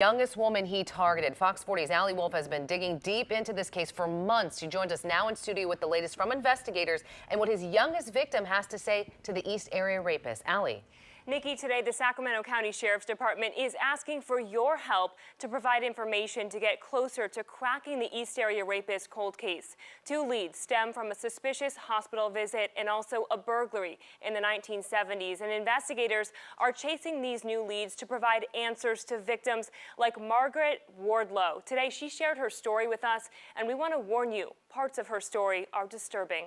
Youngest woman he targeted. Fox 40's Allie Wolf has been digging deep into this case for months. She joins us now in studio with the latest from investigators and what his youngest victim has to say to the East Area Rapist. Allie. Nikki, today the Sacramento County Sheriff's Department is asking for your help to provide information to get closer to cracking the East Area Rapist cold case. Two leads stem from a suspicious hospital visit and also a burglary in the 1970s. And investigators are chasing these new leads to provide answers to victims like Margaret Wardlow. Today she shared her story with us, and we want to warn you, parts of her story are disturbing.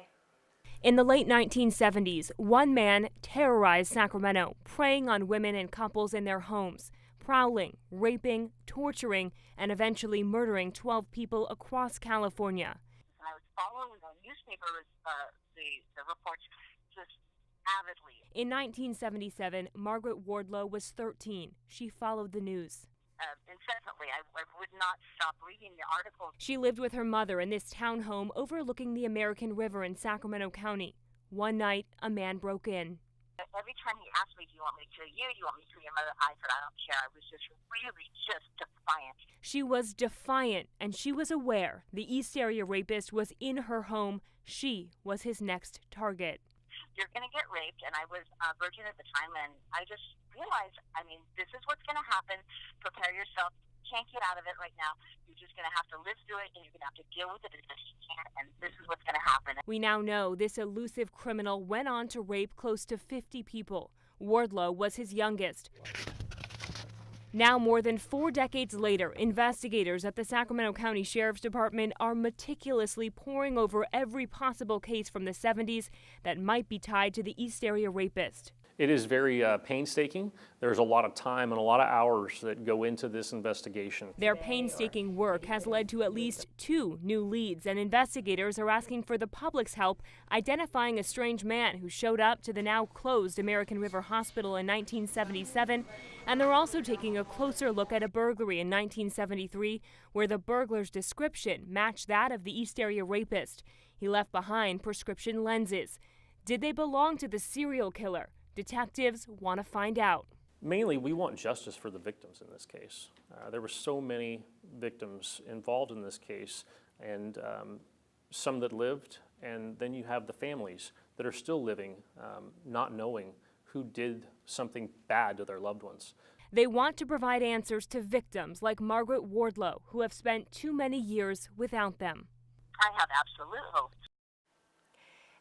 In the late 1970s, one man terrorized Sacramento, preying on women and couples in their homes, prowling, raping, torturing, and eventually murdering 12 people across California. I was following the newspaper, the reports just avidly. In 1977, Margaret Wardlow was 13. She followed the news. Incessantly. I would not stop reading the articles. She lived with her mother in this townhome overlooking the American River in Sacramento County. One night, a man broke in. Every time he asked me, do you want me to kill you? Do you want me to kill your mother? I said, I don't care. I was just really defiant. She was defiant, and she was aware the East Area Rapist was in her home. She was his next target. You're going to get raped, and I was a virgin at the time, and I just realized, this is what's going to happen. Prepare yourself. Can't get out of it right now. You're just going to have to live through it, and you're going to have to deal with it as best you can, and this is what's going to happen. We now know this elusive criminal went on to rape close to 50 people. Wardlow was his youngest. Now, more than 4 decades later, investigators at the Sacramento County Sheriff's Department are meticulously poring over every possible case from the 70s that might be tied to the East Area Rapist. It is very painstaking. There's a lot of time and a lot of hours that go into this investigation. Their painstaking work has led to at least 2 new leads, and investigators are asking for the public's help identifying a strange man who showed up to the now closed American River Hospital in 1977. And they're also taking a closer look at a burglary in 1973 where the burglar's description matched that of the East Area Rapist. He left behind prescription lenses. Did they belong to the serial killer? Detectives want to find out. Mainly, we want justice for the victims in this case. There were so many victims involved in this case, and some that lived, and then you have the families that are still living, not knowing who did something bad to their loved ones. They want to provide answers to victims like Margaret Wardlow, who have spent too many years without them. I have absolute hope.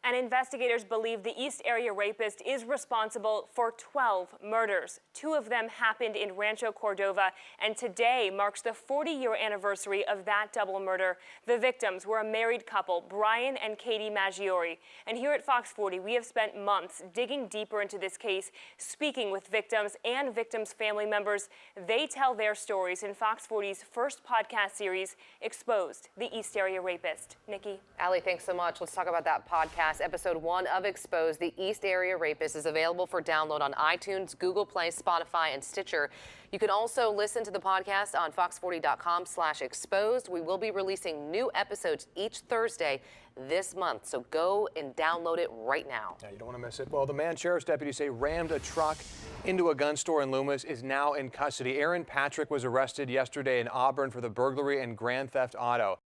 And investigators believe the East Area Rapist is responsible for 12 murders. 2 of them happened in Rancho Cordova, and today marks the 40-year anniversary of that double murder. The victims were a married couple, Brian and Katie Maggiore. And here at Fox 40, we have spent months digging deeper into this case, speaking with victims and victims' family members. They tell their stories in Fox 40's first podcast series, Exposed, the East Area Rapist. Nikki? Allie, thanks so much. Let's talk about that podcast. Episode 1 of Exposed, the East Area Rapist, is available for download on iTunes, Google Play, Spotify, and Stitcher. You can also listen to the podcast on fox40.com/exposed. We will be releasing new episodes each Thursday this month, so go and download it right now. Yeah, you don't want to miss it. Well, the man sheriff's deputies say rammed a truck into a gun store in Loomis is now in custody. Aaron Patrick was arrested yesterday in Auburn for the burglary and grand theft auto.